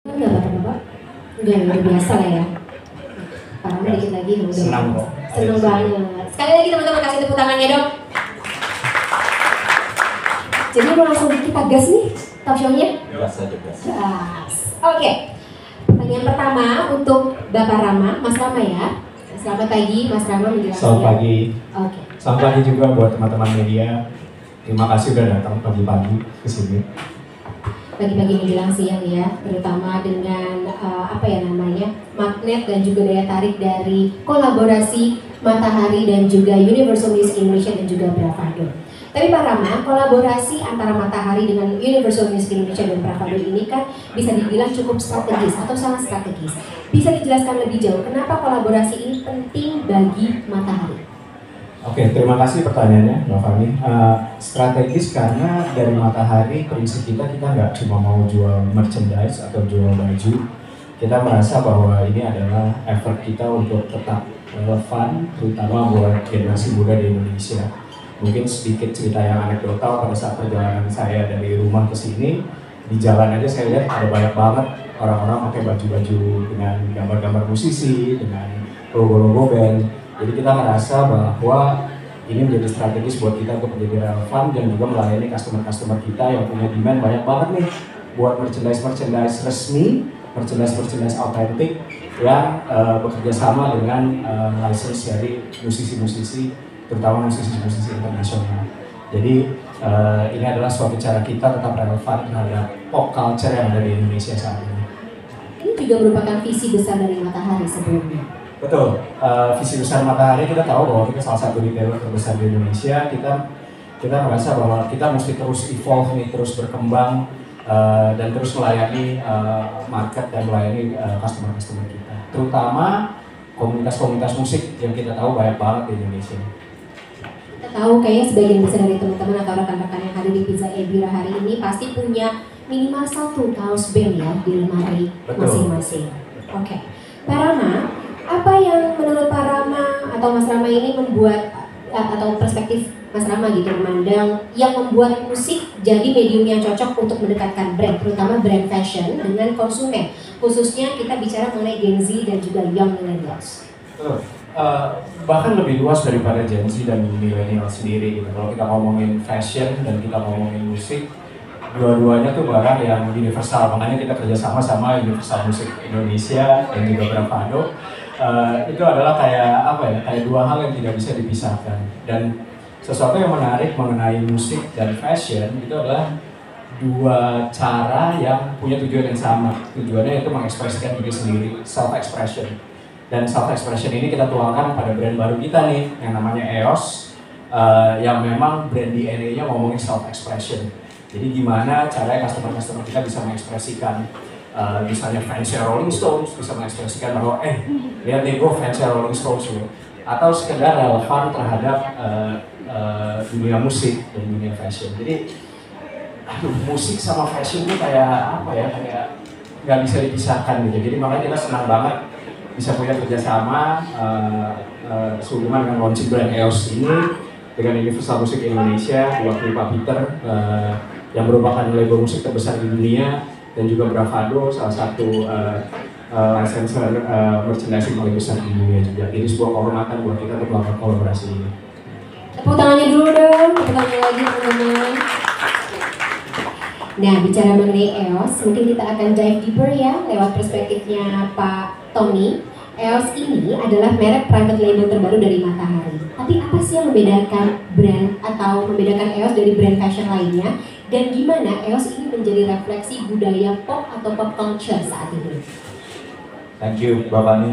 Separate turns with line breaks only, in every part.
Enggak Bapak? Enggak, udah biasa lah ya. Parahnya dikit lagi udah.
Senang kok.
Senang banget. Sekali lagi teman-teman kasih tepuk tangannya dong. Jadi mau langsung kita gas nih talk show-nya?
Gas aja, gas.
Gas. Oke. Pertanyaan pertama untuk Bapak Rama, Mas Rama ya. Selamat pagi Mas Rama menjelaskan.
Selamat pagi.
Oke.
Selamat pagi juga buat teman-teman media. Terima kasih udah datang pagi-pagi ke sini.
Pagi-pagi menjelang siang ya, terutama dengan magnet dan juga daya tarik dari kolaborasi Matahari dan juga Universal Music Indonesia dan juga Bravado. Tapi Pak Rama, kolaborasi antara Matahari dengan Universal Music Indonesia dan Bravado ini kan bisa dibilang cukup strategis atau sangat strategis. Bisa dijelaskan lebih jauh kenapa kolaborasi ini penting bagi Matahari?
Oke, terima kasih pertanyaannya Mbak Fani. Strategis karena dari Matahari prinsip kita nggak cuma mau jual merchandise atau jual baju. Kita merasa bahwa ini adalah effort kita untuk tetap relevan, terutama buat generasi muda di Indonesia. Mungkin sedikit cerita yang anekdotal pada saat perjalanan saya dari rumah ke sini, di jalan aja saya lihat ada banyak banget orang-orang pakai baju-baju dengan gambar-gambar musisi, dengan logo-logo band. Jadi kita merasa bahwa ini menjadi strategis buat kita untuk menjadi relevan dan juga melayani customer-customer kita yang punya demand banyak banget nih buat merchandise resmi, merchandise autentik yang bekerja sama dengan license dari musisi-musisi, terutama musisi-musisi internasional. Jadi ini adalah suatu cara kita tetap relevan terhadap pop culture yang ada di Indonesia saat ini.
Ini juga merupakan visi besar dari Matahari sebelumnya.
Betul, visi besar Matahari kita tahu bahwa kita salah satu retailer terbesar di Indonesia. Kita merasa bahwa kita mesti terus evolve nih, terus berkembang dan terus melayani market dan melayani customer kita. Terutama komunitas-komunitas musik yang kita tahu banyak banget di Indonesia.
Kita tahu kayaknya sebagian besar dari teman-teman atau rekan-rekan yang hadir di Pizza Ebira hari ini pasti punya minimal satu kaos band ya di lemari masing-masing. Oke. Pak Rama, apa yang menurut Pak Rama atau Mas Rama ini membuat atau perspektif Mas Rama gitu memandang yang membuat musik jadi medium yang cocok untuk mendekatkan brand, terutama brand fashion dengan konsumen, khususnya kita bicara mengenai Gen Z dan juga young millennials.
Bahkan lebih luas daripada Gen Z dan millennial sendiri gitu. Kalau kita ngomongin fashion dan kita ngomongin musik, dua-duanya tuh barang yang universal. Makanya kita kerjasama sama Universal Music Indonesia dan juga Bravado. Itu adalah kayak dua hal yang tidak bisa dipisahkan. Dan sesuatu yang menarik mengenai musik dan fashion itu adalah dua cara yang punya tujuan yang sama. Tujuannya itu mengekspresikan diri sendiri, self-expression. Dan self-expression ini kita tuangkan pada brand baru kita nih, yang namanya EOS, yang memang brand DNA-nya ngomongin self-expression. Jadi gimana caranya customer-customer kita bisa mengekspresikan misalnya fansnya Rolling Stones, bisa mengekspresikan bahwa lihat nih gue fansnya Rolling Stones loh. Atau sekedar relevan terhadap dunia musik dan dunia fashion. Jadi musik sama fashion itu kayak nggak bisa dipisahkan gitu. Jadi makanya kita senang banget bisa punya kerjasama sehubungan dengan launching brand EOS ini dengan Universal Music Indonesia, diwakili Pak Peter yang merupakan label musik terbesar di dunia, dan juga Bravado, salah satu licensor merchandising paling besar di dunia juga. Ini sebuah kehormatan buat kita untuk melakukan kolaborasi ini.
Tepuk tangannya dulu dong, tepuk tangannya lagi teman-teman. Nah, bicara mengenai EOS, mungkin kita akan dive deeper ya lewat perspektifnya Pak Tony. EOS ini adalah merek private label terbaru dari Matahari. Tapi apa sih yang membedakan brand atau membedakan EOS dari brand fashion lainnya? Dan gimana EOS ini menjadi refleksi budaya pop atau pop culture saat ini?
Thank you, Mbak Fani.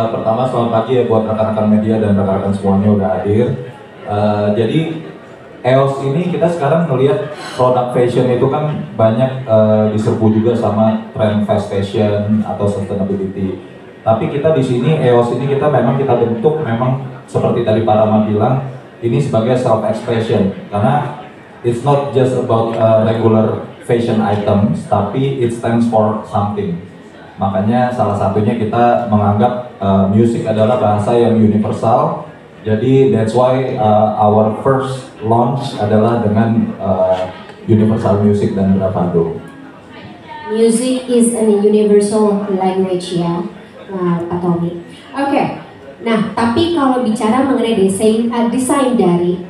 Pertama, selamat pagi ya buat rekan-rekan media dan rekan-rekan semuanya udah hadir. Jadi EOS ini kita sekarang melihat produk fashion itu kan banyak diserbu juga sama tren fast fashion atau sustainability. Tapi kita di sini EOS ini kita bentuk memang seperti tadi Pak Rama bilang, ini sebagai self expression karena it's not just about regular fashion items, tapi it stands for something. Makanya salah satunya kita menganggap music adalah bahasa yang universal. Jadi that's why our first launch adalah dengan Universal Music dan Bravado.
Music is a universal language ya, Pak Tommy. Oke. Nah, tapi kalau bicara mengenai desain dari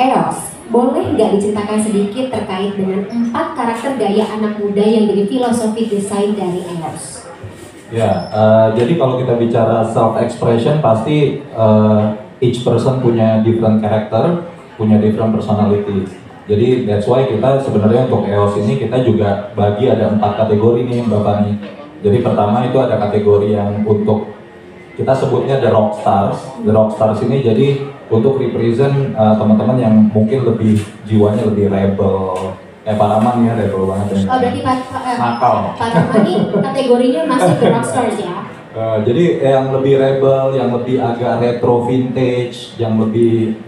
EOS, boleh nggak diceritakan sedikit terkait dengan 4 karakter gaya anak muda yang jadi filosofi desain dari EOS?
Ya, jadi kalau kita bicara self expression pasti each person punya different character, punya different personality. Jadi that's why kita sebenarnya untuk EOS ini kita juga bagi ada 4 kategori nih Mbak Fani. Jadi pertama itu ada kategori yang untuk kita sebutnya the rock stars. The rock stars ini jadi untuk represent teman-teman yang mungkin lebih jiwanya lebih rebel. Kayak Pak Rahman ya rebel banget.
Oh berarti
nakal.
Pak Rahman ini kategorinya masih the rock stars ya?
Jadi yang lebih rebel, yang lebih agak retro vintage, yang lebih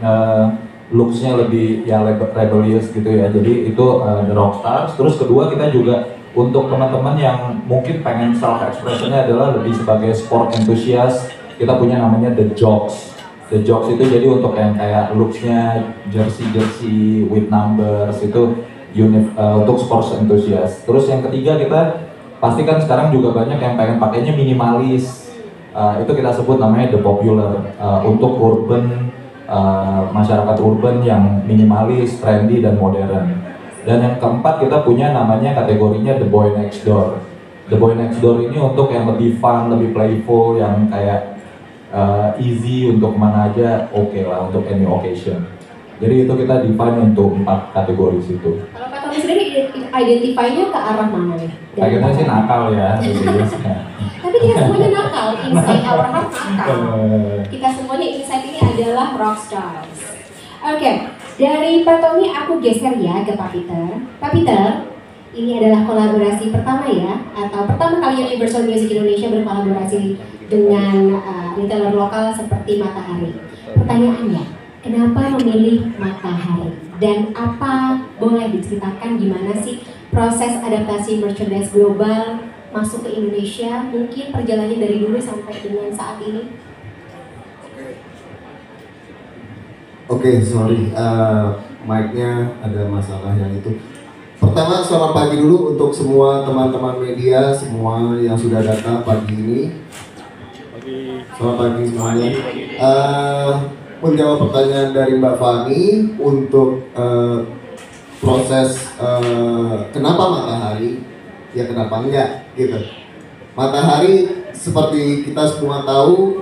looks-nya lebih ya rebellious gitu ya. Jadi itu the rock stars. Terus kedua kita juga untuk teman-teman yang mungkin pengen self expressionnya adalah lebih sebagai sport enthusiast, kita punya namanya the jocks. The jocks itu jadi untuk yang kayak looks-nya jersey with numbers itu untuk sports enthusiast. Terus yang ketiga kita pastikan sekarang juga banyak yang pengen pakainya minimalis. Itu kita sebut namanya the popular untuk urban masyarakat urban yang minimalis, trendy dan modern. Dan yang keempat kita punya namanya kategorinya the boy next door. The boy next door ini untuk yang lebih fun, lebih playful, yang kayak easy untuk mana aja, oke lah untuk any occasion. Jadi itu kita define untuk 4 kategori situ.
Kalau Pak Tommy sendiri identify-nya ke arah mana nih?
Kita sih nakal ya.
Tapi kita semuanya nakal, inside our heart nakal. Kita semuanya inside ini adalah rock stars. Oke, dari Pak Tommy aku geser ya ke Pak Peter. Pak Peter, ini adalah kolaborasi pertama ya, atau pertama kali Universal Music Indonesia berkolaborasi dengan retailer lokal seperti Matahari. Pertanyaannya, kenapa memilih Matahari? Dan apa boleh diceritakan gimana sih proses adaptasi merchandise global masuk ke Indonesia? Mungkin perjalanannya dari dulu sampai dengan saat ini.
Oke, sorry, mic-nya ada masalah yang itu. Pertama, selamat pagi dulu untuk semua teman-teman media, semua yang sudah datang pagi ini. Selamat pagi semuanya. Menjawab pertanyaan dari Mbak Fani untuk proses kenapa Matahari, ya kenapa enggak gitu. Matahari seperti kita semua tahu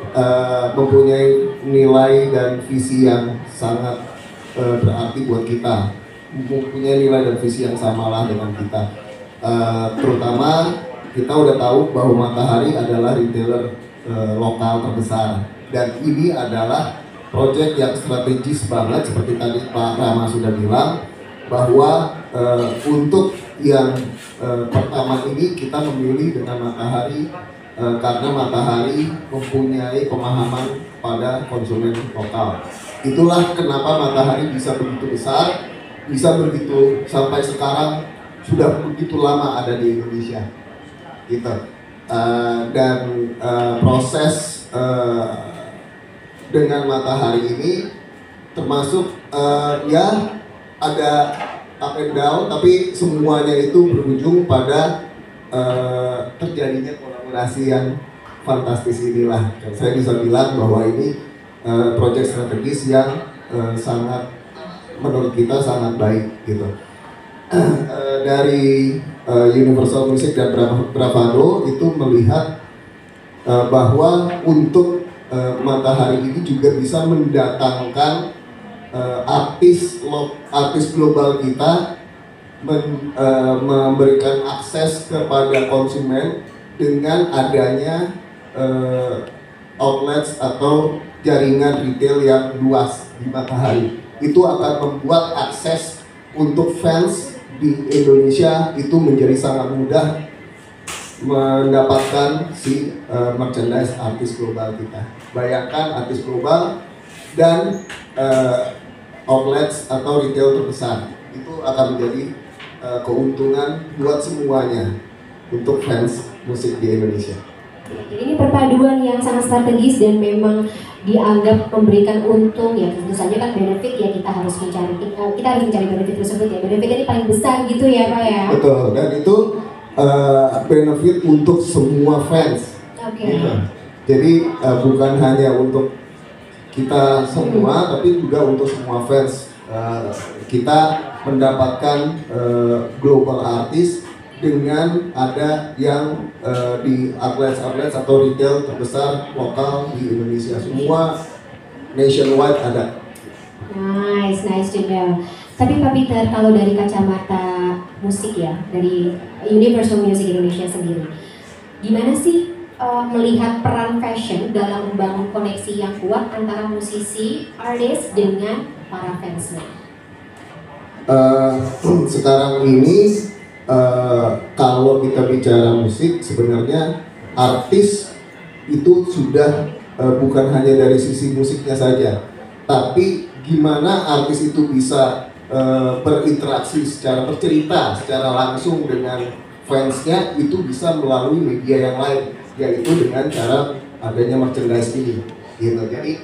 mempunyai nilai dan visi yang sangat berarti buat kita, mempunyai nilai dan visi yang samalah dengan kita. Terutama kita udah tahu bahwa Matahari adalah retailer lokal terbesar, dan ini adalah proyek yang strategis banget seperti tadi Pak Rama sudah bilang bahwa untuk yang pertama ini kita memilih dengan Matahari karena Matahari mempunyai pemahaman pada konsumen lokal. Itulah kenapa Matahari bisa begitu besar, bisa begitu sampai sekarang sudah begitu lama ada di Indonesia, gitu. Dan proses dengan Matahari ini termasuk ya ada up and down, tapi semuanya itu berujung pada terjadinya kolaborasi yang fantastis inilah. Saya bisa bilang bahwa ini proyek strategis yang sangat menurut kita sangat baik gitu. Dari Universal Music dan Bravado itu melihat bahwa untuk Matahari ini juga bisa mendatangkan artis global kita, memberikan akses kepada konsumen dengan adanya outlets atau jaringan retail yang luas di Matahari. Itu akan membuat akses untuk fans di Indonesia itu menjadi sangat mudah mendapatkan si merchandise artis global kita. Bayangkan artis global dan outlets atau retail terbesar, itu akan menjadi keuntungan buat semuanya untuk fans musik di Indonesia.
Jadi ini perpaduan yang sangat strategis dan memang dianggap memberikan untung ya. Tentu saja kan benefit ya, kita harus mencari benefit tersebut ya. Benefit ini paling besar gitu ya Pak ya.
Betul, dan itu benefit untuk semua fans.
Oke.
Gitu. Jadi bukan hanya untuk kita semua, tapi juga untuk semua fans. Kita mendapatkan global artist dengan ada yang di outlets atau retail terbesar lokal di Indonesia, semua nationwide ada.
Nice to know. Tapi Pak Peter, kalau dari kacamata musik ya, dari Universal Music Indonesia sendiri, gimana sih melihat peran fashion dalam membangun koneksi yang kuat antara musisi, artis dengan para fansnya?
Sekarang ini kalau kita bicara musik, sebenarnya artis itu sudah bukan hanya dari sisi musiknya saja, tapi gimana artis itu bisa berinteraksi bercerita secara langsung dengan fansnya, itu bisa melalui media yang lain, yaitu dengan cara adanya merchandise ini gitu. Jadi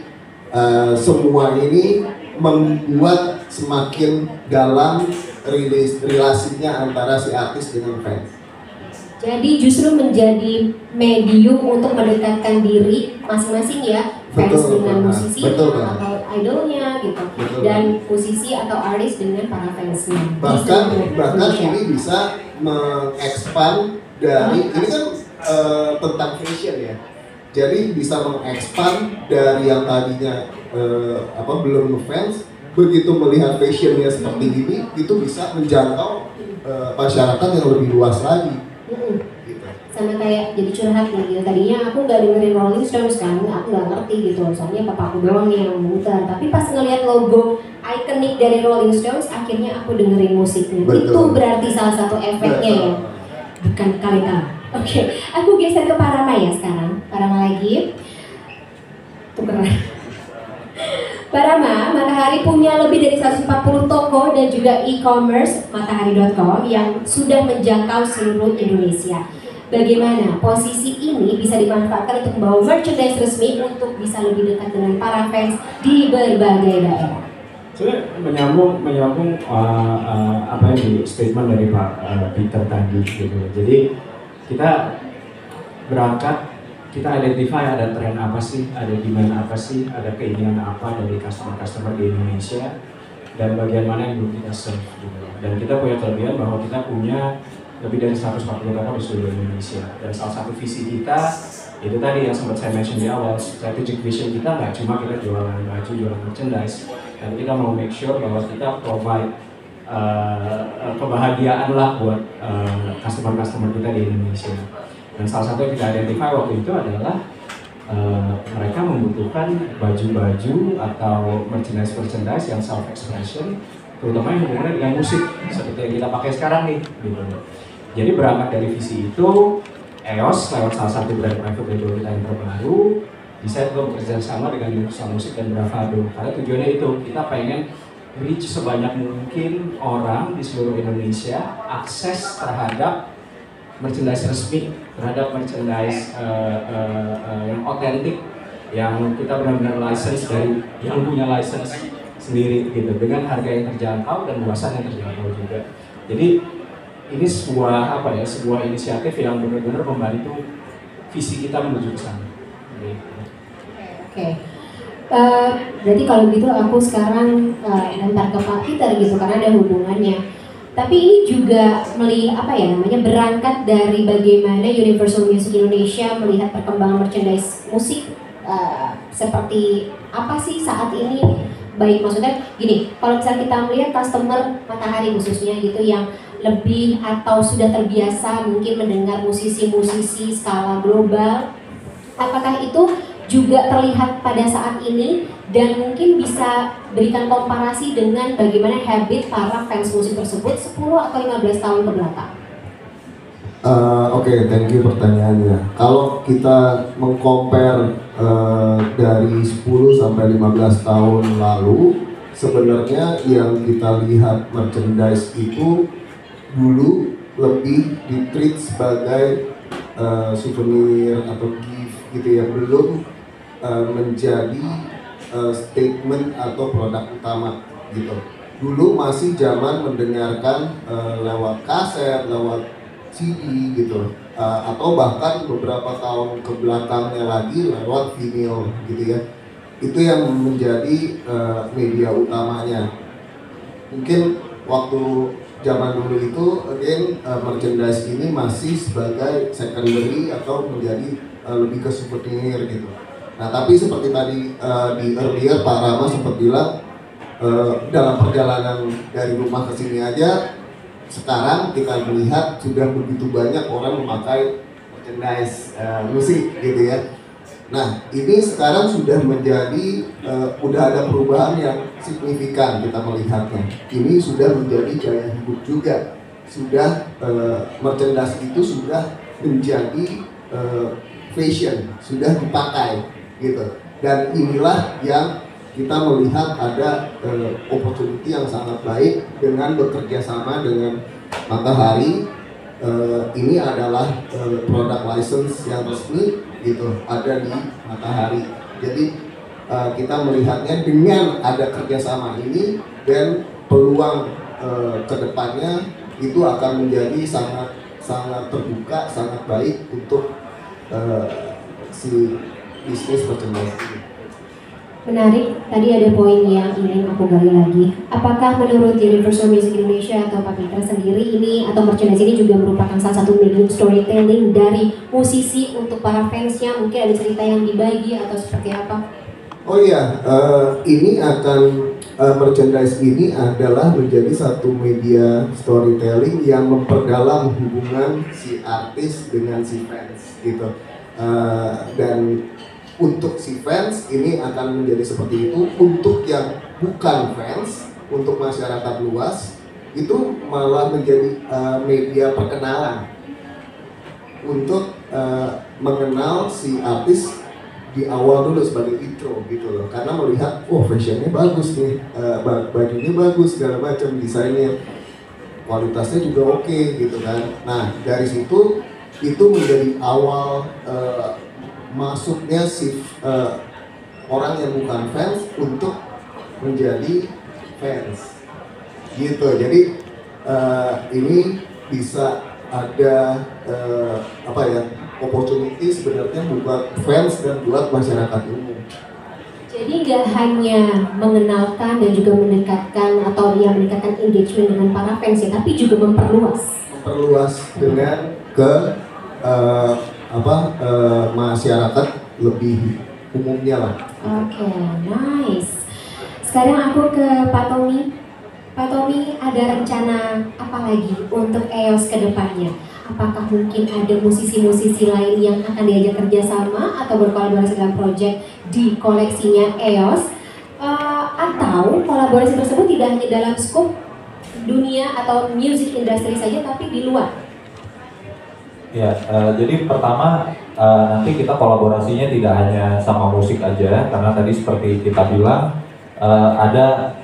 semua ini membuat semakin dalam relasinya antara si artis dengan fans.
Jadi justru menjadi medium untuk mendekatkan diri masing-masing ya, fans
Betul,
dengan
benar.
musisi
Betul,
atau idolnya gitu,
Betul,
dan musisi atau artis dengan para fansnya.
Bahkan
Indonesia.
ini bisa mengekspan dari ini kan tentang fashion ya. Jadi bisa mengekspan dari yang tadinya belum ngefans, begitu melihat fashionnya seperti ini, itu bisa menjangkau masyarakat yang lebih luas lagi. Gitu.
Sama kayak jadi curhat nih gitu. Tadinya aku nggak dengerin Rolling Stones kan, aku nggak ngerti gitu, soalnya papaku doang nih yang muter. Tapi pas ngeliat logo ikonik dari Rolling Stones, akhirnya aku dengerin musiknya.
Betul.
Itu berarti salah satu efeknya ya, bukan kali-kali. Oke, aku geser ke Parama ya sekarang. Parama lagi. Tukeran. Parama, Matahari punya lebih dari 140 toko dan juga e-commerce matahari.com yang sudah menjangkau seluruh Indonesia. Bagaimana posisi ini bisa dimanfaatkan untuk membawa merchandise resmi untuk bisa lebih dekat dengan para fans di berbagai daerah?
Sebenarnya menyambung apa yang di statement dari Pak Peter tadi gitu. Jadi kita berangkat, kita identify ada tren apa sih, ada demand apa sih, ada keinginan apa dari customer di Indonesia, dan bagian mana yang belum kita serve gitu. Dan kita punya kelebihan bahwa kita punya lebih dari 140 toko di seluruh Indonesia. Dan salah satu visi kita itu tadi yang sempat saya mention di awal, strategic vision kita nggak cuma kita jualan baju, jualan merchandise, dan kita mau make sure bahwa kita provide kebahagiaan lah buat customer kita di Indonesia. Dan salah satu yang kita identify waktu itu adalah mereka membutuhkan baju-baju atau merchandise yang self-expression, terutama yang hubungannya dengan musik, seperti yang kita pakai sekarang nih. Gitu. Jadi berangkat dari visi itu, EOS lewat salah satu brand private label kita yang terbaru, bisa untuk bekerja sama dengan Universal Music dan Bravado. Karena tujuannya itu, kita pengen reach sebanyak mungkin orang di seluruh Indonesia akses terhadap merchandise resmi, terhadap merchandise yang otentik, yang kita benar-benar license dari yang punya license sendiri gitu, dengan harga yang terjangkau dan luasan yang terjangkau juga. Jadi ini sebuah inisiatif yang benar-benar membantu visi kita menuju ke sana.
Oke. Berarti kalau gitu aku sekarang lempar ke Pak Peter gitu karena ada hubungannya. Tapi ini juga berangkat dari bagaimana Universal Music Indonesia melihat perkembangan merchandise musik seperti apa sih saat ini. Baik, maksudnya gini, kalau misalnya kita melihat customer Matahari khususnya gitu yang lebih atau sudah terbiasa mungkin mendengar musisi-musisi skala global, apakah itu juga terlihat pada saat ini dan mungkin bisa berikan komparasi dengan bagaimana habit para fans musik tersebut 10 atau 15 tahun ke belakang?
Oke, thank you pertanyaannya. Kalau kita meng-compare dari 10 sampai 15 tahun lalu, sebenarnya yang kita lihat merchandise itu dulu lebih di-treat sebagai souvenir atau gift gitu ya, belum menjadi statement atau produk utama gitu. Dulu masih zaman mendengarkan lewat kaset, lewat CD gitu, atau bahkan beberapa tahun ke belakangnya lagi lewat vinyl gitu ya. Itu yang menjadi media utamanya. Mungkin waktu zaman dulu itu again merchandise ini masih sebagai secondary atau menjadi lebih ke souvenir gitu. Nah tapi seperti tadi di earlier Pak Rama sempat bilang dalam perjalanan dari rumah ke sini aja sekarang kita melihat sudah begitu banyak orang memakai merchandise musik gitu ya. Nah ini sekarang sudah menjadi udah ada perubahan yang signifikan kita melihatnya. Ini sudah menjadi gaya hidup juga. Sudah merchandise itu sudah menjadi fashion, sudah dipakai gitu. Dan inilah yang kita melihat ada opportunity yang sangat baik dengan bekerja sama dengan Matahari. Ini adalah produk license yang resmi gitu ada di Matahari. Jadi kita melihatnya dengan ada kerjasama ini dan peluang kedepannya itu akan menjadi sangat terbuka, sangat baik untuk si bisnis merchandise ini.
Menarik, tadi ada poin yang ingin aku gali lagi. Apakah menurut Universal Music Indonesia atau Pak Peter sendiri ini atau merchandise ini juga merupakan salah satu medium storytelling dari musisi untuk para fansnya? Mungkin ada cerita yang dibagi atau seperti apa?
Oh iya, ini akan merchandise ini adalah menjadi satu media storytelling yang memperdalam hubungan si artis dengan si fans gitu. Dan untuk si fans ini akan menjadi seperti itu. Untuk yang bukan fans, untuk masyarakat luas itu malah menjadi media perkenalan untuk mengenal si artis di awal dulu sebagai intro gitu loh, karena melihat oh fashionnya bagus nih, bajunya bagus, segala macam, desainnya, kualitasnya juga oke gitu kan. Nah dari situ itu menjadi awal masuknya si orang yang bukan fans untuk menjadi fans gitu. Jadi ini bisa ada opportunity sebenarnya buat fans dan buat masyarakat umum.
Jadi nggak hanya mengenalkan dan juga mendekatkan atau mendekatkan engagement dengan para fans ya, tapi juga memperluas
dengan ke masyarakat lebih umumnya lah.
Oke, nice. Sekarang aku ke Pak Tommy. Pak Tommy, ada rencana apa lagi untuk EOS ke depannya? Apakah mungkin ada musisi-musisi lain yang akan diajak kerjasama atau berkolaborasi dalam proyek di koleksinya EOS? Atau kolaborasi tersebut tidak hanya dalam skop dunia atau music industry saja, tapi di luar?
Ya, jadi pertama nanti kita kolaborasinya tidak hanya sama musik aja, karena tadi seperti kita bilang ada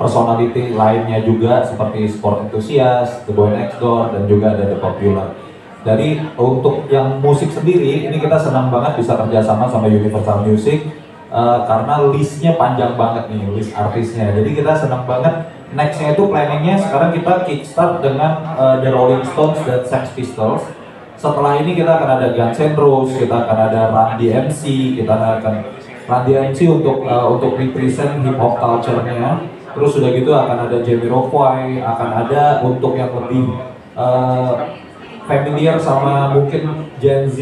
personality lainnya juga seperti sport enthusiast, The Boy Next Door, dan juga ada The Popular. Jadi untuk yang musik sendiri, ini kita senang banget bisa kerjasama sama Universal Music karena listnya panjang banget nih, list artisnya. Jadi kita senang banget. Nextnya itu planningnya sekarang kita kickstart dengan The Rolling Stones dan Sex Pistols. Setelah ini kita akan ada Guns N' Roses, kita akan ada Run DMC, kita akan Run DMC untuk represent hip hop culture-nya. Terus sudah gitu akan ada Jamiroquai, akan ada untuk yang lebih familiar sama mungkin Gen Z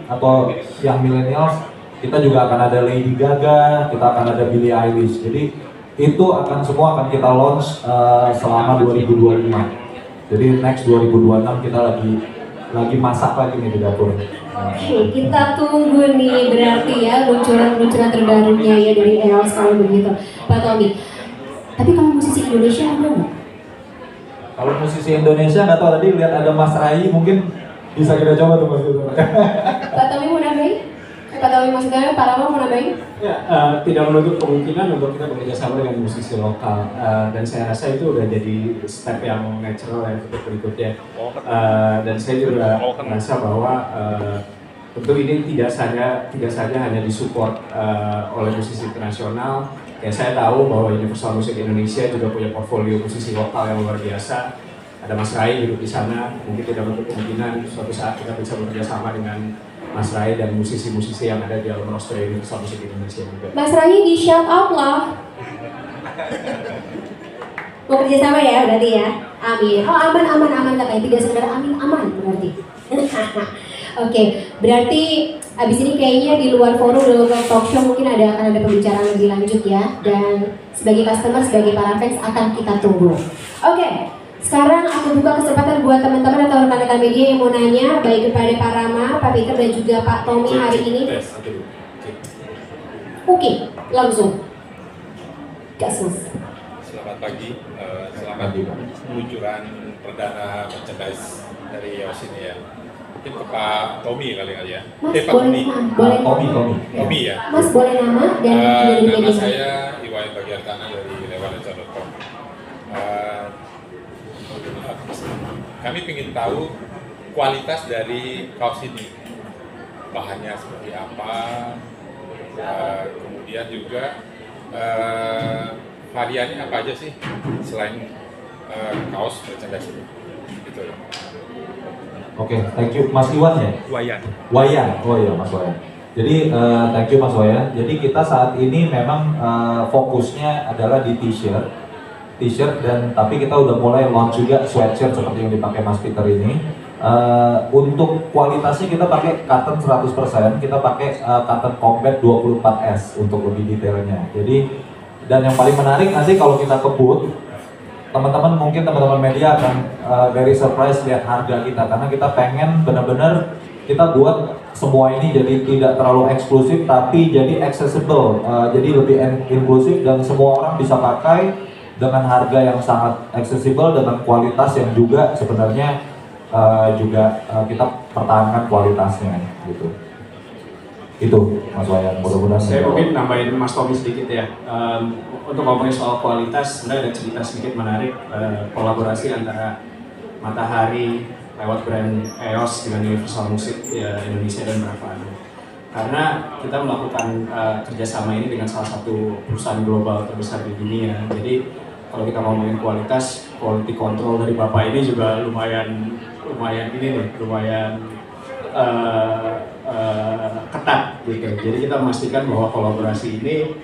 atau yang millennials, kita juga akan ada Lady Gaga, kita akan ada Billie Eilish. Jadi itu semua akan kita launch selama 2025. Jadi next 2026 kita lagi masak lagi nih di dapur.
Oke, kita tunggu nih berarti ya luncuran terbarunya ya dari EOS kalau begitu, Pak Tommy. Tapi kalau musisi Indonesia ada nggak?
Kalau musisi Indonesia nggak tahu, tadi lihat ada Mas Rai, mungkin bisa kita coba tuh Mas.
Pak Tommy mau nambahin? Pak Tommy maksudnya Pak Rama mau nambahin?
Ya, tidak menutup kemungkinan untuk kita bekerja sama dengan musisi lokal, dan saya rasa itu udah jadi step yang natural yang berikutnya. Dan saya juga merasa bahwa tentu ini tidak saja hanya disupport oleh musisi internasional. Kayak saya tahu bahwa Universal Music Indonesia juga punya portfolio musisi lokal yang luar biasa. ada Mas Rai duduk di sana, mungkin tidak menutup kemungkinan suatu saat kita bisa bekerja sama dengan Mas Rai dan musisi-musisi yang ada di dalam roster Universal Music Indonesia juga.
Mas Rai di shout out lah. Mau kerja sama ya berarti ya? Amin. Oh aman katanya, tidak sekedar aman berarti. Oke, berarti abis ini kayaknya di luar forum, di luar talk show mungkin akan ada pembicaraan lebih lanjut ya. Dan sebagai customer, sebagai para fans akan kita tunggu. Oke, sekarang aku buka kesempatan buat teman-teman atau rekan-rekan media yang mau nanya, baik kepada Pak Rama, Pak Peter dan juga Pak Tommy hari ini. Oke, langsung. Gas.
Selamat pagi, selamat peluncuran perdana merchandise dari EOS ini ya. Mungkin ke Pak Tommy kali ya.
Mas
Pak
boleh
Tommy ya.
Mas boleh nama dan
nama saya Iwayan bagian kanan dari lewalenca.com. Kami ingin tahu kualitas dari kaos ini, bahannya seperti apa, kemudian juga variannya apa aja sih selain kaos merchandise ini, gitu.
Oke, thank you Mas Iwan ya? Wayan, oh iya Mas Wayan. Jadi thank you Mas Wayan. Jadi kita saat ini memang fokusnya adalah di t-shirt dan tapi kita udah mulai launch juga sweatshirt seperti yang dipakai Mas Peter ini. Untuk kualitasnya kita pakai cotton 100%, kita pakai cotton combat 24S untuk lebih detailnya. Jadi dan yang paling menarik nanti kalau kita ke booth, teman-teman media akan very surprise lihat harga kita karena kita pengen benar-benar kita buat semua ini jadi tidak terlalu eksklusif tapi jadi accessible, jadi lebih inklusif dan semua orang bisa pakai dengan harga yang sangat accessible dengan kualitas yang juga sebenarnya kita pertahankan kualitasnya gitu. Itu Mas Wayan, mudah-mudahan.
Saya mungkin nambahin Mas Tommy sedikit ya. Untuk ngomongin soal kualitas, sebenarnya ada cerita sedikit menarik kolaborasi antara Matahari lewat brand EOS dengan Universal Music Indonesia dan Bravado. Karena kita melakukan kerjasama ini dengan salah satu perusahaan global terbesar di dunia. Jadi kalau kita ngomongin kualitas, quality control dari Bapak ini juga lumayan ketat gitu. Jadi kita memastikan bahwa kolaborasi ini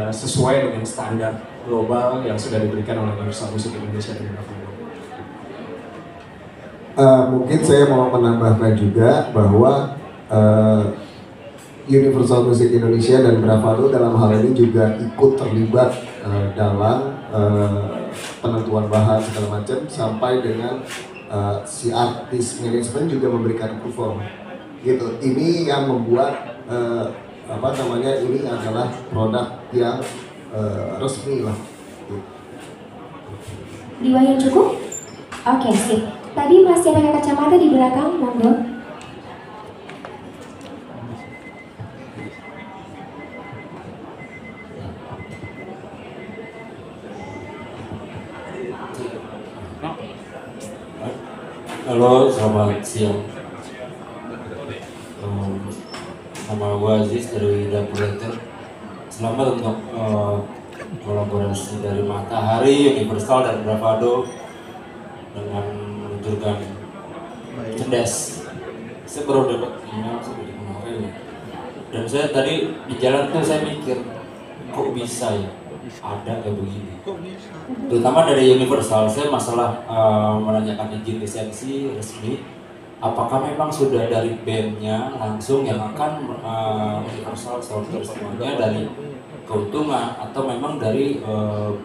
sesuai dengan standar global yang sudah diberikan oleh Universal Music Indonesia dan Bravado.
Mungkin saya mau menambahkan juga bahwa Universal Music Indonesia dan Bravado dalam hal ini juga ikut terlibat dalam penentuan bahan segala macam sampai dengan si artis manajemen juga memberikan perform gitu. Ini yang membuat ini adalah produk yang resmi lah.
Diwayan cukup? Oke, sip. Tadi masih pakai kacamata di belakang, monggo.
Halo, selamat siang. Nama gue Aziz dari Dapur. Selamat untuk kolaborasi dari Matahari, Universal dan Bravado dengan meluncurkan cerdas. Saya baru dapat email seperti kemarin ya. Dan saya tadi di jalan tuh saya mikir, kok bisa ya ada kayak begini. Terutama dari Universal, saya masalah menanyakan izin lisensi resmi. Apakah memang sudah dari bandnya langsung yang akan Universal sortir semuanya dari keuntungan atau memang dari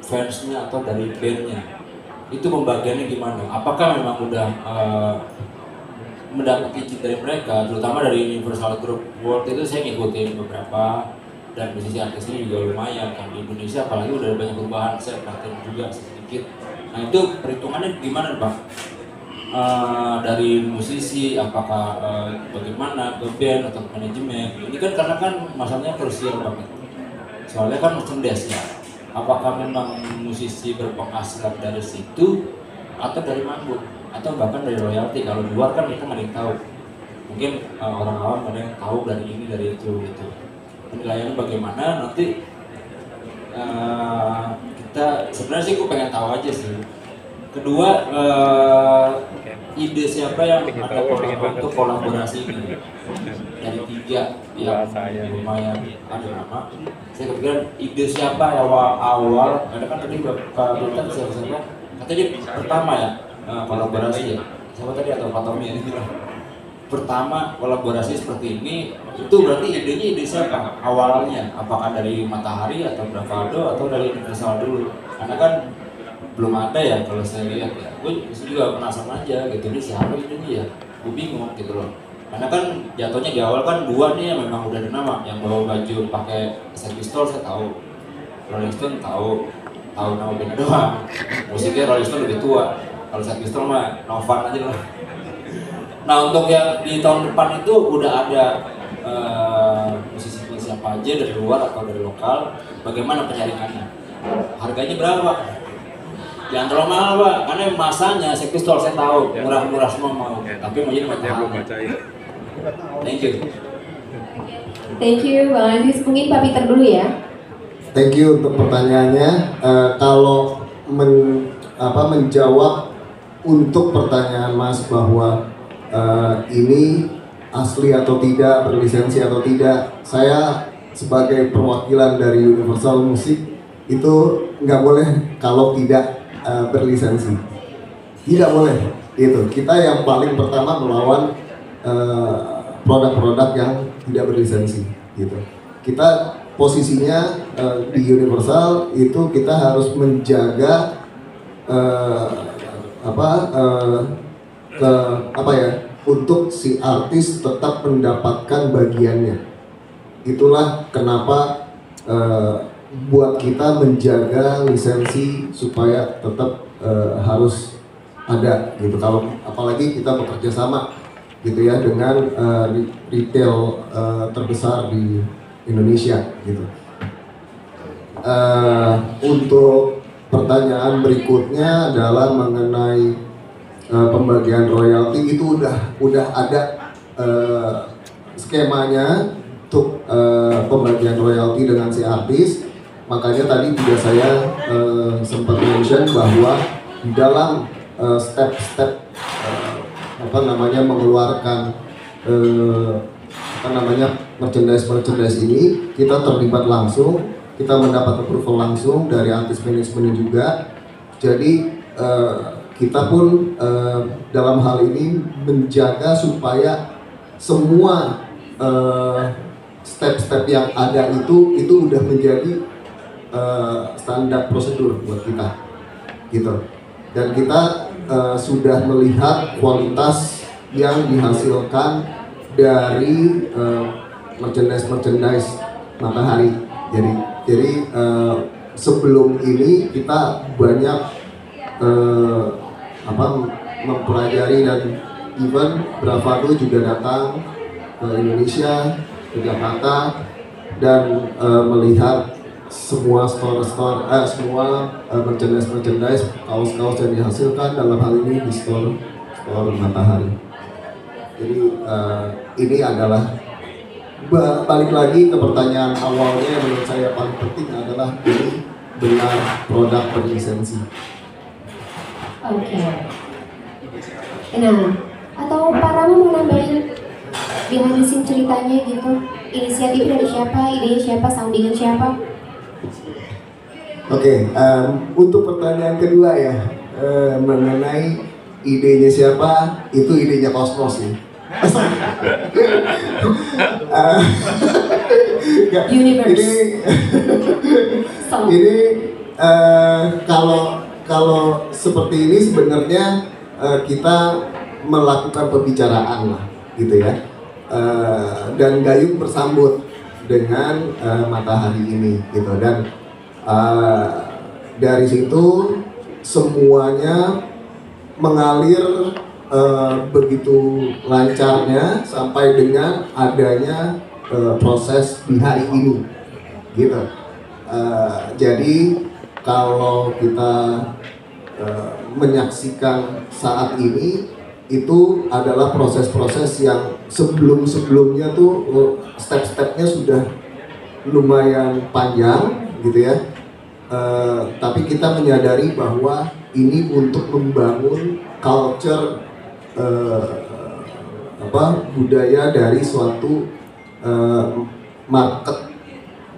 fansnya atau dari bandnya? Itu pembagiannya gimana? Apakah memang udah mendapat izin dari mereka, terutama dari Universal Group World itu saya ngikutin beberapa dan musisi artisnya juga lumayan kan di Indonesia, apalagi udah banyak perubahan, saya perhatiin juga sedikit. Nah itu perhitungannya gimana Bang? Dari musisi, apakah bagaimana ke band atau manajemen? Ini kan karena kan masalahnya krusial banget. Soalnya kan merchandise ya. Apakah memang musisi berpenghasilan dari situ atau dari manggung atau bahkan dari royalti? Kalau di luar kan kita nggak ada yang tahu. Mungkin orang awam ada yang tahu dari ini dari itu gitu. Penilaiannya bagaimana nanti kita sebenarnya sih aku pengen tahu aja sih. Kedua, ide siapa yang ada untuk kolaborasi ini? Dari 3 yang lumayan ada nama. Saya kepikiran ide siapa yang awal, ada kan tadi Pak Bintan siapa? Katanya pertama ya kolaborasi ya. Siapa tadi atau Pak Tommy ini bilang pertama kolaborasi seperti ini, itu berarti idenya ide siapa awalnya? Apakah dari Matahari atau Bravado atau dari Universal dulu? Karena kan belum ada ya kalau saya lihat ya. Gue juga penasaran aja gitu, ini siapa idenya ya? Gue bingung gitu loh. Karena kan jatuhnya di awal kan 2 nih yang memang udah ada nama, yang bawa baju pakai Sex Pistols saya tahu, Rolling Stone tahu nama band doang. Musiknya Rolling Stone lebih tua, kalau Sex Pistols mah Novan aja lah. Nah untuk yang di tahun depan itu udah ada musisi siapa aja dari luar atau dari lokal, bagaimana penyaringannya? Harganya berapa? Jangan terlalu mahal Pak, karena masanya Sex Pistols saya tahu murah-murah semua mau, tapi mau jadi mahal. Thank you.
Thank you Bang Aziz. Mungkin Pak Peter dulu ya.
Thank you untuk pertanyaannya. Kalau menjawab untuk pertanyaan Mas bahwa ini asli atau tidak, berlisensi atau tidak, saya sebagai perwakilan dari Universal Music itu nggak boleh kalau tidak berlisensi, tidak boleh. Itu kita yang paling pertama melawan produk-produk yang tidak berlisensi. Gitu. Kita posisinya di Universal itu kita harus menjaga untuk si artis tetap mendapatkan bagiannya. Itulah kenapa buat kita menjaga lisensi supaya tetap harus ada gitu. Kalau apalagi kita bekerja sama gitu ya dengan retail terbesar di Indonesia gitu. Untuk pertanyaan berikutnya adalah mengenai pembagian royalti, itu udah ada skemanya untuk pembagian royalti dengan si artis. Makanya tadi juga saya sempat mention bahwa di dalam step-step mengeluarkan merchandise ini, kita terlibat langsung, kita mendapat approval langsung dari artis manajemennya juga. Jadi kita pun dalam hal ini menjaga supaya semua step-step yang ada itu udah menjadi standar prosedur buat kita gitu. Dan kita sudah melihat kualitas yang dihasilkan dari merchandise Matahari. Jadi sebelum ini kita banyak mempelajari, dan even Bravado juga datang ke Indonesia, ke Jakarta, dan melihat semua semua merchandise kaos-kaos yang dihasilkan dalam hal ini di store Matahari. Jadi ini adalah balik lagi ke pertanyaan awalnya yang menurut saya paling penting adalah ini benar produk berlisensi.
Oke. Nah, atau Pak Rama mau nambahin behind the scene ceritanya gitu? Inisiatif dari siapa, idenya siapa, soundingan siapa?
Oke, untuk pertanyaan kedua ya, mengenai idenya siapa, itu idenya Cosmos ya.
Universe.
Ini kalau seperti ini sebenarnya kita melakukan pembicaraan lah, gitu ya, dan gayung bersambut dengan Matahari ini, gitu. Dan dari situ semuanya mengalir begitu lancarnya sampai dengan adanya proses di hari ini, gitu. Jadi kalau kita menyaksikan saat ini, itu adalah proses-proses yang sebelum-sebelumnya tuh step-stepnya sudah lumayan panjang, gitu ya. tapi kita menyadari bahwa ini untuk membangun culture budaya dari suatu market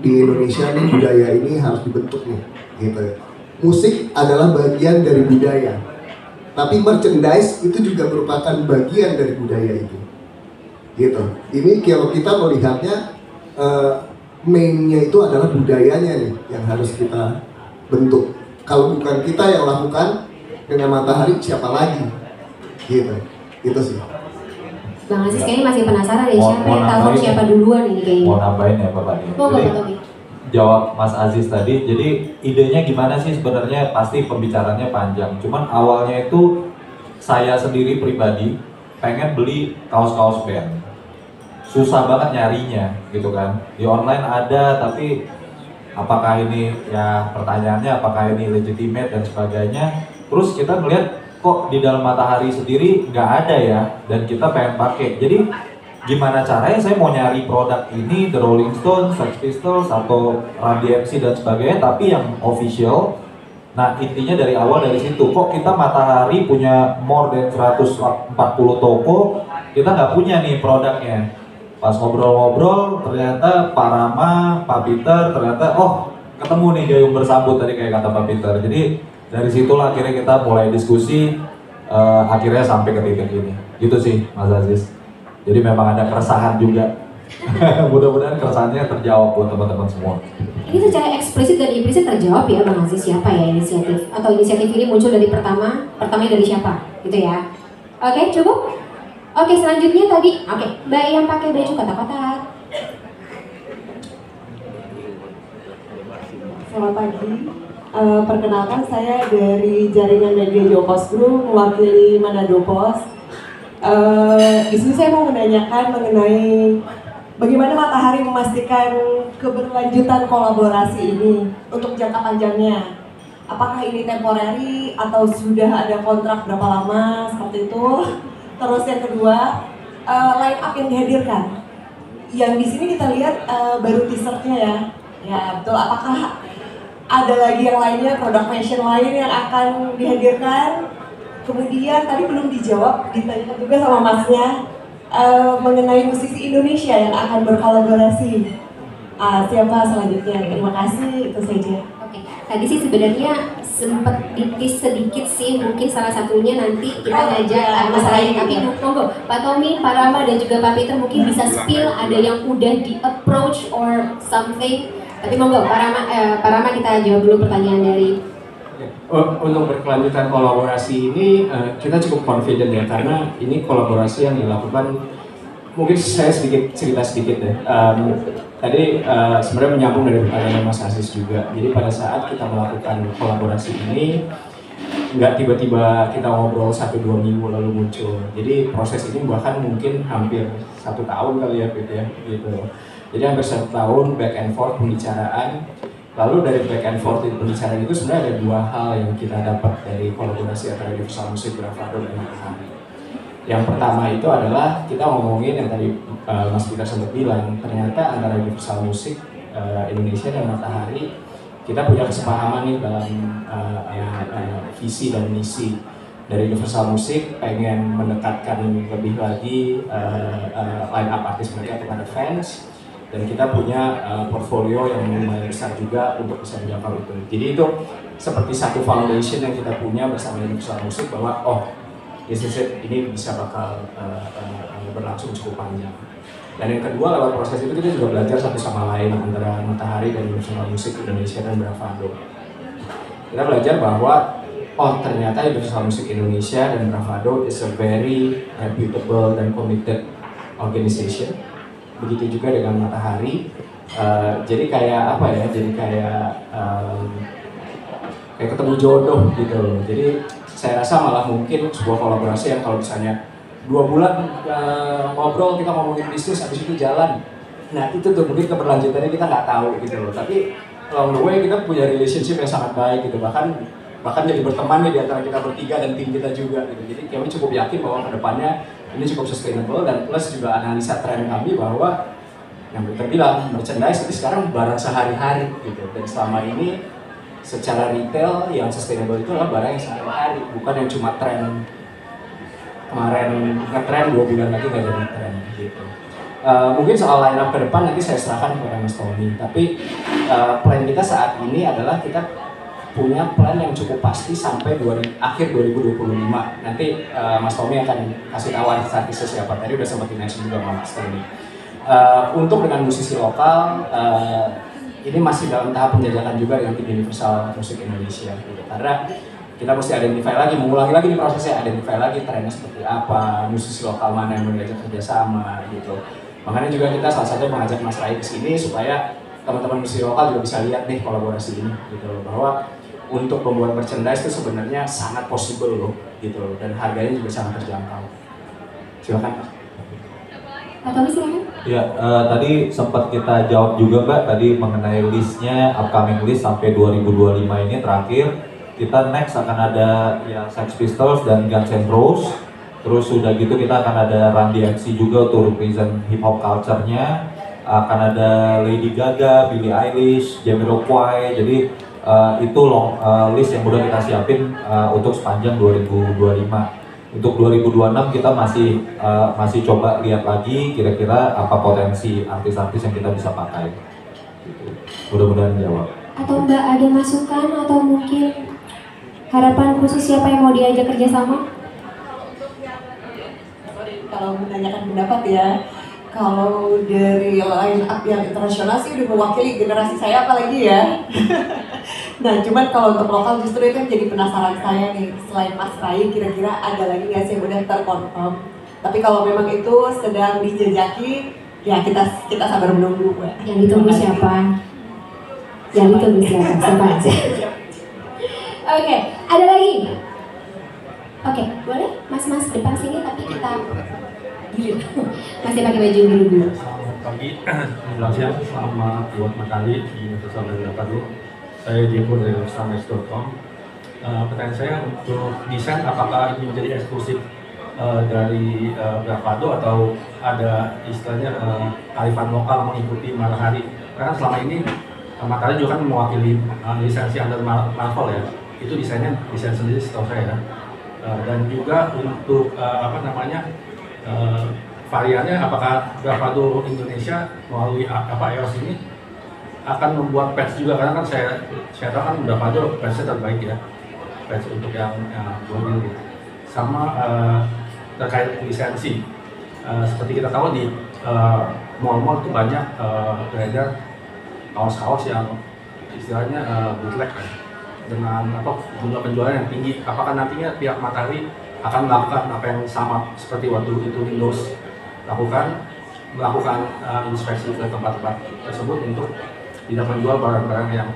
di Indonesia nih. Budaya ini harus dibentuk nih, gitu. Musik adalah bagian dari budaya, tapi merchandise itu juga merupakan bagian dari budaya itu, gitu. Ini kalau kita melihatnya mainnya itu adalah budayanya nih yang harus kita bentuk. Kalau bukan kita yang lakukan dengan Matahari, siapa lagi, gitu. Itu sih.
Bang Aziz kayaknya masih penasaran ya,
Mau
siapa yang tahu
nambahin
siapa duluan ini kayaknya.
Mau nambahin ya Bapak nih.
Mau
Jadi,
Pak Tommy?
jawab Mas Aziz tadi, jadi idenya gimana sih sebenarnya, pasti pembicaranya panjang. Cuman awalnya itu saya sendiri pribadi pengen beli kaos-kaos band. Susah banget nyarinya gitu kan. Di online ada, tapi apakah ini, ya pertanyaannya apakah ini legitimate dan sebagainya. Terus kita melihat kok di dalam Matahari sendiri nggak ada ya, dan kita pengen pakai. Jadi gimana caranya saya mau nyari produk ini, The Rolling Stones, Sex Pistols, atau Run DMC dan sebagainya, tapi yang official. Nah intinya dari awal dari situ, kok kita Matahari punya more than 140 toko, kita nggak punya nih produknya. Pas ngobrol-ngobrol, ternyata Pak Rama, Pak Peter, ternyata ketemu nih gayung bersambut tadi kayak kata Pak Peter. Jadi dari situlah akhirnya kita mulai diskusi, akhirnya sampai ke titik ini. Gitu sih Mas Aziz. Jadi memang ada keresahan juga. Mudah-mudahan keresahannya terjawab buat teman-teman semua.
Ini secara eksplisit dan implisit terjawab ya Bang Aziz, siapa ya inisiatif atau inisiatif ini muncul dari pertamanya dari siapa gitu ya. Oke, cukup. Oke, selanjutnya tadi Mbak yang pakai baju kotak-kotak.
Selamat pagi. Perkenalkan, saya dari jaringan media Jopos Group, mewakili Manado Pos. Di sini saya mau menanyakan mengenai bagaimana Matahari memastikan keberlanjutan kolaborasi ini untuk jangka panjangnya. Apakah ini temporary atau sudah ada kontrak berapa lama seperti itu? Terus yang kedua, line up yang dihadirkan. Yang di sini kita lihat baru teasernya ya. Ya betul. Apakah ada lagi yang lainnya, produk fashion lain yang akan dihadirkan? Kemudian tadi belum dijawab, ditanyakan juga sama masnya mengenai musisi Indonesia yang akan berkolaborasi. Siapa selanjutnya? Terima kasih, itu saja.
Oke, tadi sih sebenarnya sempat ditis sedikit sih, mungkin salah satunya nanti kita ngajak masalah ini. Tapi monggo, Pak Tommy, Pak Rama dan juga Pak Peter mungkin bisa spill ada yang udah di approach or something. Tapi monggo, Pak Rama kita jawab dulu pertanyaan dari.
Untuk berkelanjutan kolaborasi ini kita cukup confident ya, karena ini kolaborasi yang dilakukan. Mungkin saya cerita sedikit ya. Tadi sebenarnya menyambung dari pertanyaan Mas Aziz juga. Jadi pada saat kita melakukan kolaborasi ini, nggak tiba-tiba kita ngobrol 1-2 minggu lalu muncul. Jadi proses ini bahkan mungkin hampir 1 tahun kali ya, gitu. Jadi hampir 1 tahun back and forth pembicaraan. Lalu dari back and forth pembicaraan itu sebenarnya ada 2 hal yang kita dapat dari kolaborasi antara Universal Music, Bravado, dan Matahari. Yang pertama itu adalah kita ngomongin yang tadi Mas Peter sempat bilang, ternyata antara Universal Music Indonesia dan Matahari kita punya kesepahaman nih dalam visi dan misi. Dari Universal Music pengen mendekatkan lebih lagi line up artis mereka kepada fans, dan kita punya portfolio yang lumayan besar juga untuk bisa menjangkau itu. Jadi itu seperti satu foundation yang kita punya bersama Universal Music bahwa ini bisa bakal berlangsung cukup panjang. Dan yang kedua, lewat proses itu kita juga belajar satu sama lain antara Matahari dan Universal Music Indonesia dan Bravado. Kita belajar bahwa ternyata Universal Music Indonesia dan Bravado is a very reputable dan committed organization. Begitu juga dengan Matahari. Jadi kayak apa ya? Jadi kayak ketemu jodoh gitu loh. Jadi saya rasa malah mungkin sebuah kolaborasi yang kalau misalnya 2 bulan ngobrol, kita ngomongin bisnis, habis itu jalan. Nah itu tuh mungkin keberlanjutannya kita nggak tahu gitu loh. Tapi along the way kita punya relationship yang sangat baik gitu. Bahkan jadi berteman nih di antara kita bertiga dan tim kita juga gitu. Jadi kami cukup yakin bahwa kedepannya ini cukup sustainable, dan plus juga analisa tren kami bahwa yang kita bilang merchandise itu sekarang barang sehari-hari gitu. Dan selama ini secara retail yang sustainable itu adalah barang yang sehari-hari, bukan yang cuma tren kemarin ngetren 2 bulan lagi nggak jadi tren gitu. Mungkin soal line up ke depan nanti saya serahkan kepada Mas Tommy, tapi plan kita saat ini adalah kita punya plan yang cukup pasti sampai akhir 2025. Nanti Mas Tommy akan kasih tahu artis-artisnya siapa. Tadi udah sempat di-mention juga sama Mas Tommy. Untuk dengan musisi lokal, ini masih dalam tahap penjajakan juga dengan tim Universal Music Indonesia gitu. Karena kita mesti identify lagi, mengulangi lagi nih prosesnya, identify lagi trennya seperti apa, musisi lokal mana yang mau diajak kerjasama gitu. Makanya juga kita salah satu mengajak Mas Rai ke sini supaya teman-teman musisi lokal juga bisa lihat nih kolaborasi ini gitu, bahwa untuk membuat merchandise itu sebenarnya sangat possible loh gitu, dan harganya juga sangat terjangkau. Silakan.
Pak Tommy silakan.
Ya, tadi sempat kita jawab juga Mbak tadi mengenai listnya, upcoming list sampai 2025 ini terakhir. Kita next akan ada ya Sex Pistols dan Guns N' Roses. Terus sudah gitu kita akan ada Run DMC juga untuk represent hip hop culture-nya. Akan ada Lady Gaga, Billie Eilish, Jamiroquai. Jadi itu list yang udah kita siapin untuk sepanjang 2025. Untuk 2026 kita masih coba lihat lagi kira-kira apa potensi artis-artis yang kita bisa pakai. Gitu. Mudah-mudahan jawab.
Atau Mbak ada masukan atau mungkin harapan khusus siapa yang mau diajak kerjasama?
Kalau menanyakan pendapat ya, kalau dari line up yang internasional sih udah mewakili generasi saya apalagi ya. Nah cuman kalau untuk lokal justru itu yang jadi penasaran saya nih, selain Mas Rai kira-kira ada lagi nggak sih yang udah terkonfirm? Tapi kalau memang itu sedang dijajaki, ya kita sabar menunggu Mbak.
Yang ditunggu siapa? Yang ditunggu siapa? Siapa aja? Oke, ada lagi? Oke, boleh mas-mas depan sini tapi kita masih pakai baju biru dulu.
Selamat pagi, selamat siang, selamat buat matali di Universal dari Dapadu. Saya Jeko dari website.com. Pertanyaan saya untuk desain, apakah ini menjadi eksklusif dari Dapadu atau ada istilahnya kearifan lokal mengikuti Matahari? Karena selama ini Matahari juga kan mewakili lisensi under Marvel ya. Itu desain sendiri setahu saya. Dan juga untuk variannya, apakah Bravado Indonesia melalui EOS ini akan membuat patch juga, karena kan saya tahu kan Bravado patchnya terbaik ya, patch untuk yang mobil gitu. Sama terkait lisensi, seperti kita tahu di mall-mall itu banyak beredar kaos-kaos yang istilahnya bootleg kan, dengan jumlah penjualan yang tinggi. Apakah nantinya pihak Matahari akan melakukan apa yang sama seperti waktu itu Windows melakukan inspeksi ke tempat-tempat tersebut untuk tidak menjual barang-barang yang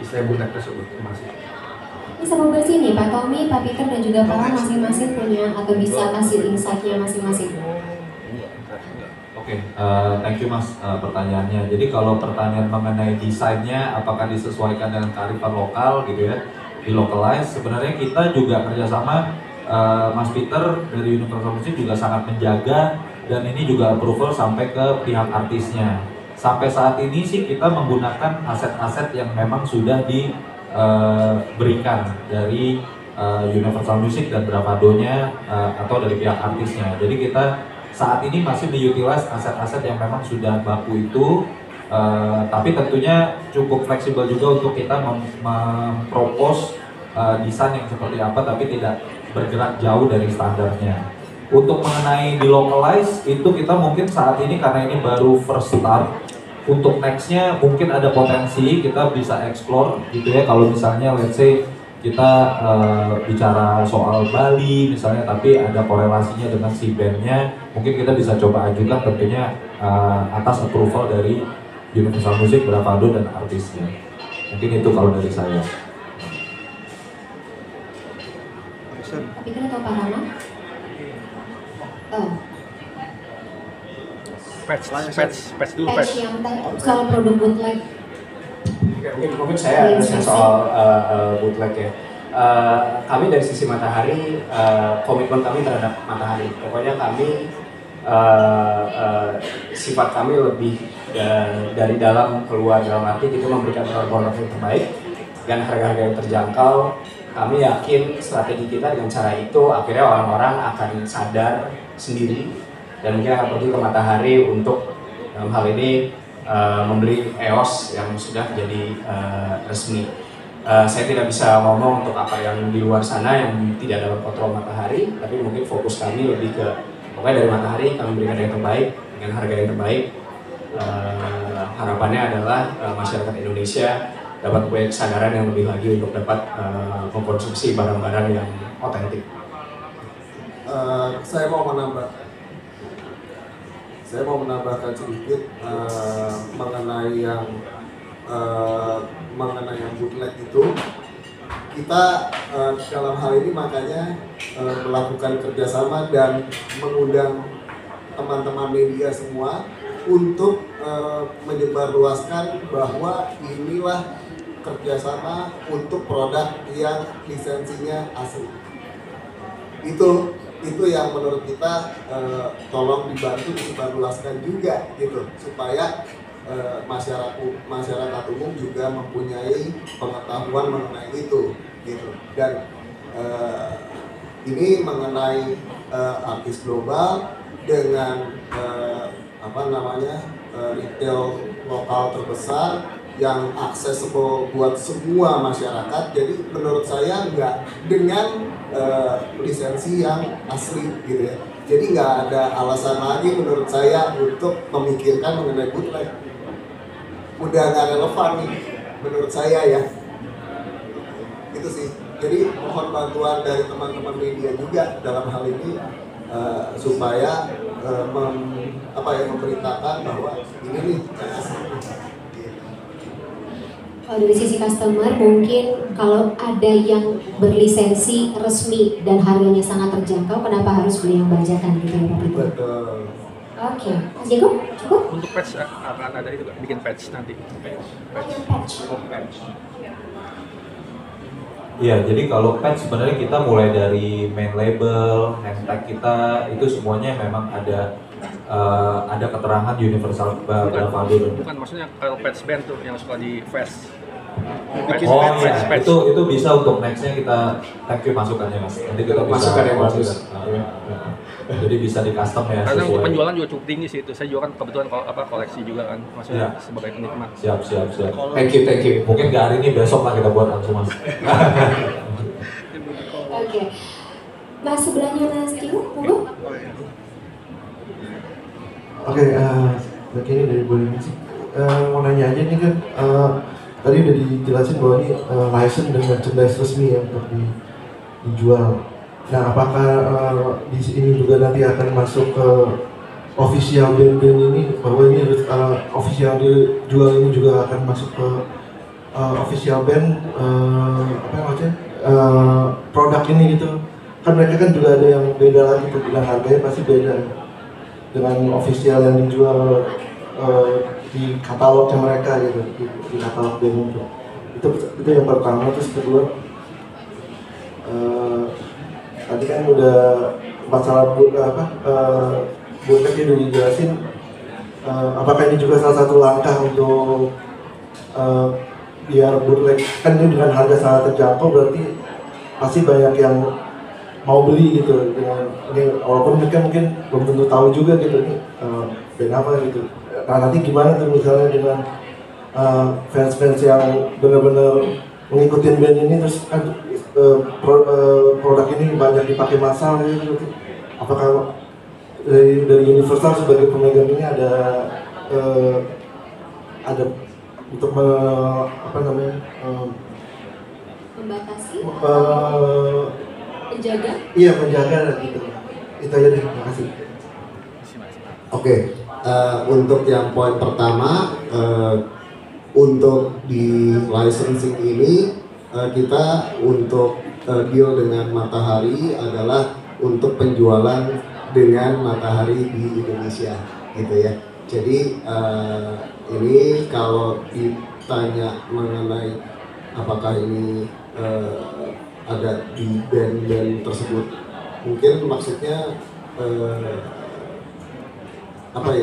istilah bootleg tersebut? Terima kasih.
Ini sama sini Pak Tommy, Pak Peter dan juga Pak masing-masing punya atau bisa kasih insight-nya masing-masing.
Oke, thank you Mas pertanyaannya. Jadi kalau pertanyaan mengenai desainnya, apakah disesuaikan dengan kearifan lokal gitu ya, di-localize, sebenarnya kita juga kerjasama Mas Peter dari Universal Music juga sangat menjaga, dan ini juga approval sampai ke pihak artisnya. Sampai saat ini sih kita menggunakan aset-aset yang memang sudah diberikan dari Universal Music dan Bravadonya atau dari pihak artisnya. Jadi kita saat ini masih mengutilize aset-aset yang memang sudah baku itu, tapi tentunya cukup fleksibel juga untuk kita mempropose desain yang seperti apa, tapi tidak bergerak jauh dari standarnya. Untuk mengenai di localize itu kita mungkin saat ini karena ini baru first start, untuk nextnya mungkin ada potensi kita bisa explore gitu ya. Kalau misalnya let's say kita bicara soal Bali misalnya, tapi ada korelasinya dengan si bandnya, mungkin kita bisa coba ajukan tentunya atas approval dari Universal Music, Bravado dan artisnya. Mungkin itu kalau dari saya.
Tapi kan atau Pak Rama? Oh.
Patch dulu.
Patch yang tadi soal produk bootleg.
Mungkin saya soal bootleg ya. Kami dari sisi Matahari, komitmen kami terhadap Matahari. Pokoknya kami sifat kami lebih dari dalam keluar, dalam arti kita memberikan produk yang terbaik, dengan harga-harga yang terjangkau. Kami yakin strategi kita dengan cara itu akhirnya orang-orang akan sadar sendiri dan mungkin akan pergi ke Matahari untuk dalam hal ini membeli EOS yang sudah jadi resmi. Saya tidak bisa ngomong untuk apa yang di luar sana yang tidak dalam kontrol Matahari, tapi mungkin fokus kami lebih ke pokoknya dari Matahari kami berikan yang terbaik dengan harga yang terbaik. Harapannya adalah masyarakat Indonesia dapat punya kesadaran yang lebih lagi untuk dapat mengkonsumsi barang-barang yang otentik.
Saya mau menambahkan sedikit mengenai yang bootleg itu. Kita dalam hal ini makanya melakukan kerjasama dan mengundang teman-teman media semua untuk menyebarluaskan bahwa inilah kerjasama untuk produk yang lisensinya asli. Itu yang menurut kita tolong dibantu disebarluaskan juga gitu, supaya masyarakat umum juga mempunyai pengetahuan mengenai itu gitu. Dan ini mengenai artis global dengan retail lokal terbesar yang accessible buat semua masyarakat. Jadi menurut saya nggak dengan lisensi yang asli gitu ya. Jadi nggak ada alasan lagi menurut saya untuk memikirkan mengenai bootleg. Udah nggak relevan nih menurut saya ya. Itu sih. Jadi mohon bantuan dari teman-teman media juga dalam hal ini supaya memberitakan bahwa ini nih yang asli.
Kalau dari sisi customer, mungkin kalau ada yang berlisensi resmi dan harganya sangat terjangkau, kenapa harus beli yang bajakan gitu ya Pak Pito?
Betul.
Oke, Mas Diego, cukup?
Untuk patch akan ada itu Kak, bikin patch nanti.
Patch.
Iya, jadi kalau patch sebenarnya kita mulai dari main label, name tag kita itu semuanya memang ada keterangan universal Bravado.
Bukan maksudnya kalau patch band tuh yang suka di fest.
Oh iya, itu bisa untuk nextnya kita thank you masukannya Mas. Nanti kita bisa
Masukan yang bagus.
Jadi bisa di custom ya.
Karena
sesuai.
penjualan juga cukup tinggi sih itu. Saya juga kan kebetulan koleksi juga kan, maksudnya sebagai penikmat.
Siap.
Thank you.
Mungkin nggak hari ini, besok lah kita buat langsung Mas.
Oke. Mas sebelahnya Mas Diego, monggo.
Oke, begini dari boleh sih. Mau nanya aja nih kan, tadi udah dijelasin bahwa ini license dan merchandise resmi ya untuk dijual. Nah, apakah di sini juga nanti akan masuk ke official band-band ini, bahwa ini official dijual ini juga akan masuk ke official band produk ini gitu. Kan mereka kan juga ada yang beda lagi tuh, bilang harganya pasti beda dengan official yang dijual di katalognya mereka gitu, di katalog band itu yang pertama. Terus kedua, tadi kan udah masalah bootleg udah dijelasin, apakah ini juga salah satu langkah untuk biar bootleg kan ini dengan harga sangat terjangkau, berarti pasti banyak yang mau beli gitu dengan ini, walaupun mereka mungkin belum tentu tahu juga gitu ini band apa gitu. Nah nanti gimana tuh misalnya dengan fans-fans yang benar-benar mengikuti band ini, terus kan produk ini banyak dipakai massal gitu. Apakah dari Universal sebagai pemegang ini ada untuk
Membatasi? Menjaga?
Iya, menjaga gitu. Itu aja deh, terima kasih.
Oke, untuk yang poin pertama, untuk di licensing ini kita untuk deal dengan Matahari adalah untuk penjualan dengan Matahari di Indonesia, gitu ya. Jadi ini kalau ditanya mengenai apakah ini ada di band-band tersebut, mungkin maksudnya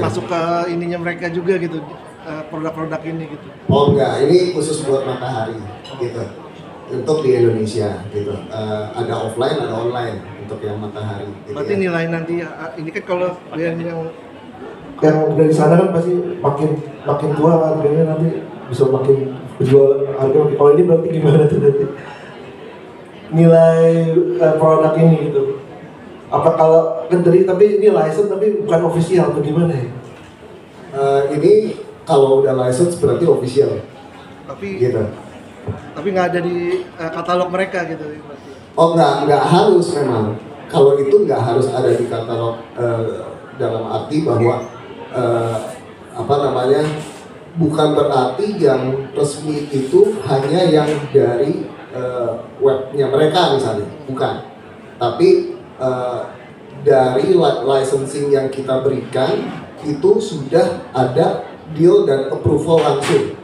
masuk ke ininya mereka juga gitu, produk-produk ini gitu?
Oh enggak, ini khusus buat Matahari gitu. Untuk di Indonesia gitu. Ada offline, ada online untuk yang Matahari. Gitu.
Berarti nilai nanti ini kan kalau yang dari sana kan pasti makin tua kan, kayaknya nanti bisa makin berjual harga. Kalau ini berarti gimana tuh nanti nilai produk ini gitu? Apa kalau kan tapi ini license tapi bukan official atau gimana ya?
Ini kalau udah license berarti official.
Tapi
gitu.
Tapi nggak ada di katalog mereka gitu.
Oh nggak harus memang. Kalau itu nggak harus ada di katalog dalam arti bahwa bukan berarti yang resmi itu hanya yang dari webnya mereka misalnya, bukan. Tapi dari licensing yang kita berikan itu sudah ada deal dan approval langsung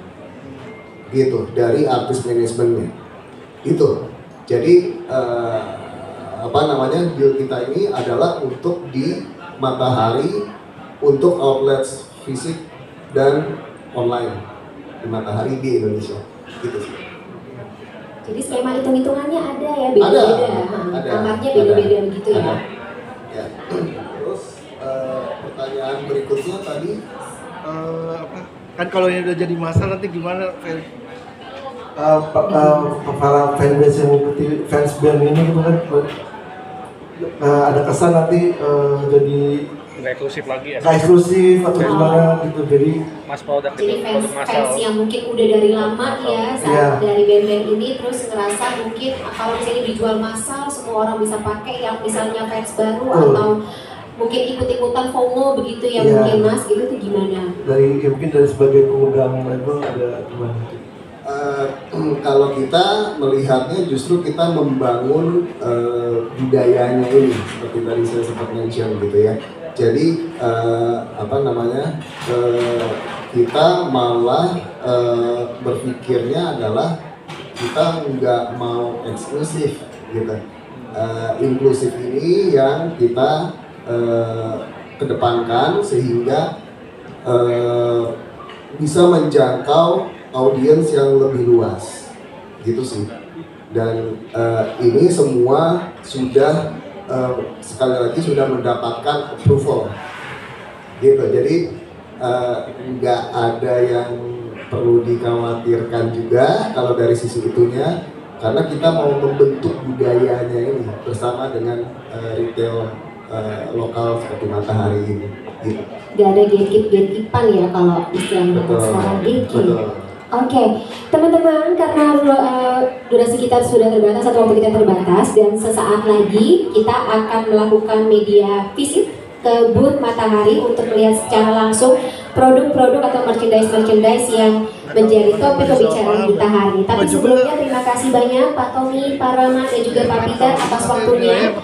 gitu dari artis manajemennya itu. Jadi deal kita ini adalah untuk di Matahari, untuk outlets fisik dan online di Matahari di Indonesia gitu sih.
Jadi skema hitung-hitungannya ada ya, beda-beda. Kamarnya beda-beda begitu ya.
Ya. Terus pertanyaan berikutnya tadi
kan kalau ini udah jadi masa nanti gimana para fanbase yang mengikuti fans band ini gitu kan ada kesan nanti jadi
nggak eksklusif lagi ya?
Nggak eksklusif atau gimana gitu, jadi
mas produk
jadi
itu
fans yang mungkin udah dari lama ya saat dari band-band ini terus ngerasa mungkin kalau misalnya dijual massal semua orang bisa pakai, yang misalnya fans baru atau mungkin ikut-ikutan FOMO begitu ya mungkin mas gitu tuh gimana?
Mungkin dari sebagai pemegang label ada gimana?
Kalau kita melihatnya justru kita membangun budayanya ini seperti tadi saya sempat mention gitu ya. Jadi kita malah berpikirnya adalah kita nggak mau eksklusif gitu. Inklusif ini yang kita kedepankan sehingga bisa menjangkau audiens yang lebih luas gitu sih. Dan ini semua sudah sekali lagi sudah mendapatkan approval gitu. Jadi nggak ada yang perlu dikhawatirkan juga kalau dari sisi itunya, karena kita mau membentuk budayanya ini bersama dengan retail lokal seperti Matahari ini gitu.
Gak ada gatekeep-gatekeepan ya kalau istilahnya sekarang gatekeep. Oke, teman-teman, karena durasi kita sudah terbatas atau waktu kita terbatas dan sesaat lagi kita akan melakukan media visit ke booth Matahari untuk melihat secara langsung produk-produk atau merchandise yang menjadi topik pembicaraan kita hari ini. Tapi sebelumnya terima kasih banyak Pak Tommy, Pak Rama dan juga Pak Peter atas waktunya.